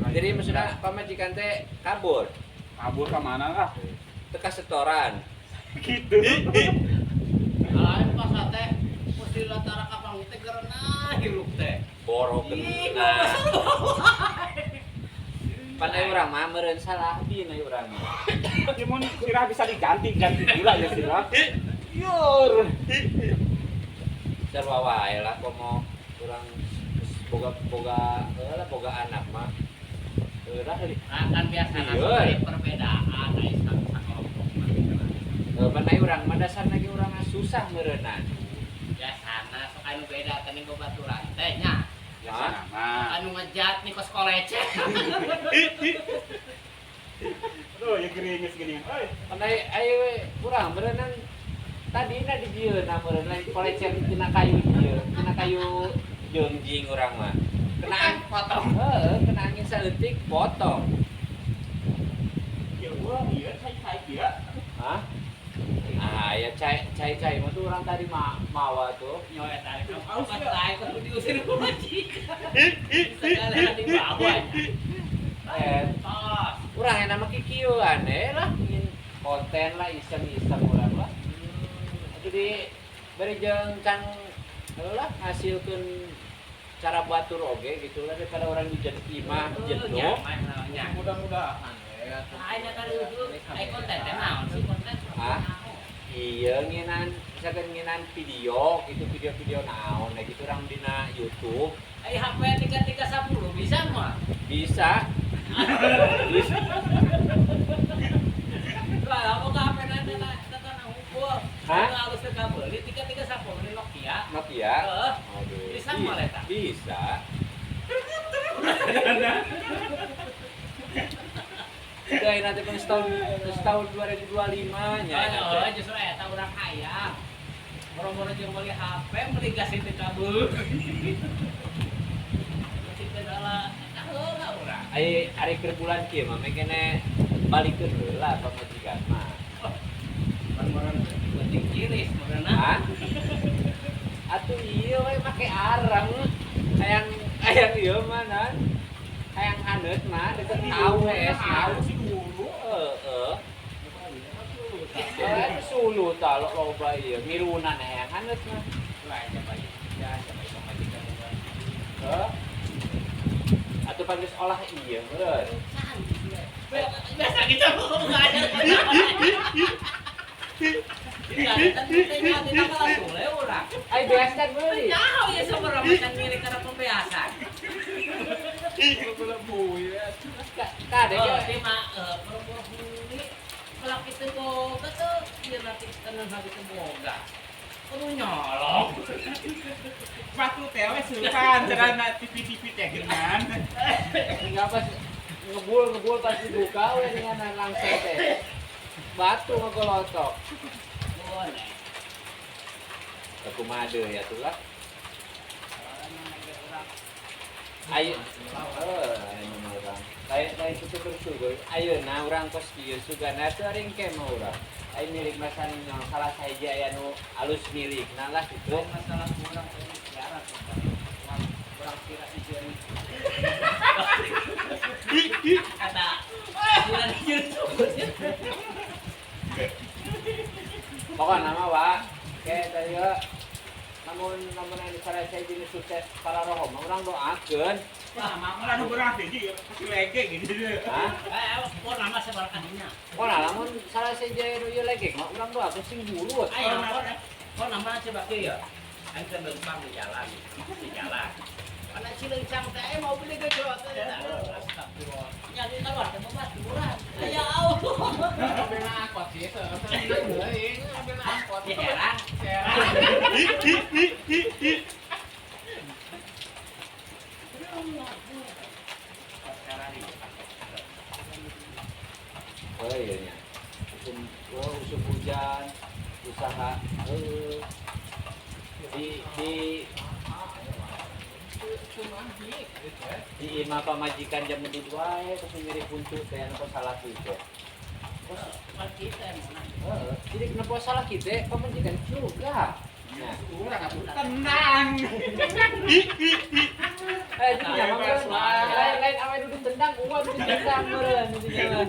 Jadi maksudnya pamajikan teh kabur. Kabur ke mana lah? Teka setoran. Gitu. Lain pas teh mesti latara kapang teh karena hirup teh. Borok nah. Pandai urang mah meureun salah dina urang. Ya mun sirah bisa diganti pula ya sirah. Yur. Sarua wae lah komo urang boga anak mah. Udah Kan biasa Iya. perbedaan ais sakelompok mah. pandai urang mah dasarna ge urang susah meureunan. Biasana sok anu beda teh babaturan teh nya. Ya sama. Anu ngejat nih kos kolecek. Aduh, ya gerimis gini. Oi. Pandai ayeuna urang meureunan tadina di dieuna meureun lain kolecen tina kayu dieu, tina kayu jeungjing urang mah. Kena potong. kena angin saeutik potong. Ya urang ieu cai dia. Hah? Ah, ya cai mah tuh orang tadi mawa tuh. Nyoet tadi kamu pas tahu kudu diusir ku majikan. Segala di bawah. Tos. Urang yang nama kikieu aneh lah, ingin konten lah iseng-iseng urang lah. Jadi bari jeung can lah ngasilkeun cara batur oge gitu lah daripada orang dijadi imah jenuh. Mudah-mudahan ya. Aina kan itu ai konten teh naon sih konten? Hah? Iya nginan misalkan nginan video gitu video naon gitu orang dina YouTube Ai HP 3310 bisa mah? bisa. Lah aku ka HP na unggul. Hah? Harus teh kabeli 3310 di Nokia. Nokia. Heeh. Aduh. Bisa mah eta? Bisa. Udah nanti kan tahun 2025 nya. Oh, justru eta urang hayang. Moro-moro jeung meuli HP, meuli gas itu kabel. Masih kendala, heula urang. Ari keur bulan kieu mah mengkene balikeun heula pamajikan mah. Moro-moro penting ciris meureunna. Hah? Atuh ieu we make arang. Hayang ieu mah nan. Hayang haneut mah deket kawes naon sih dulu. Heeh. Sulu tah loba ieu mirunan hayang haneut mah. Lah coba ya coba pamajikan. Heuh. Atuh pan geus olah ieu meureun. Biasa kita ngomong aja. Tidak kalah sule urang. Ai beaskan meuli. Nyaho ya sabaraha macam ngiring karena pembeasan. Kade Oh, ge. tema perempuan ini kalau kita boga tuh dia nanti tenang hati itu boga. Kudu nyolong. Batu tewe sukan cerana TV-TV teh geunan. Enggak pas ngebul pas dibuka we dengan langsung teh. Batu ngegolotok. Boleh. Aku made ya tuh lah. Ayo, anu urang. Lain itu bersyukur. Ayeuna urang kos kieu sugana teu aring kemah urang. Ai milik masan yang salah saja aya nu alus milikna lah gitu. Masalah kurang sejarah kurang kira dijeri. Kata bulan YouTube. Pokokna mah wa kayak tadi ya. Namun yang salah saya jenis sukses para roh mah urang doakeun. Wah, mama Anu beurang teh ji pasti lege gitu. Hah? pon nama sebar kadinya. Pokona lamun salah saya nu ieu legek mah urang doakeun sing bulut. Ayo, pon nama coba kieu ya. Ante bengkang di jalan. Karena cilencang teh mau beli gejot teh. Astagfirullah. Nyari tawar teh mah murah. Ya Allah. Bela angkot sih, seueuh bela angkot. Ya heran. Oh iya nya. Usum hujan, usaha di imah pamajikan jam medit wae terus mirip puncut teh anu salah kitu. Jadi kenapa salah kita pamajikan juga. Nah, Urang atuh tenang. jadi nyaman lain awake duduk tendang, gua udah ditendang meureun intinya mah.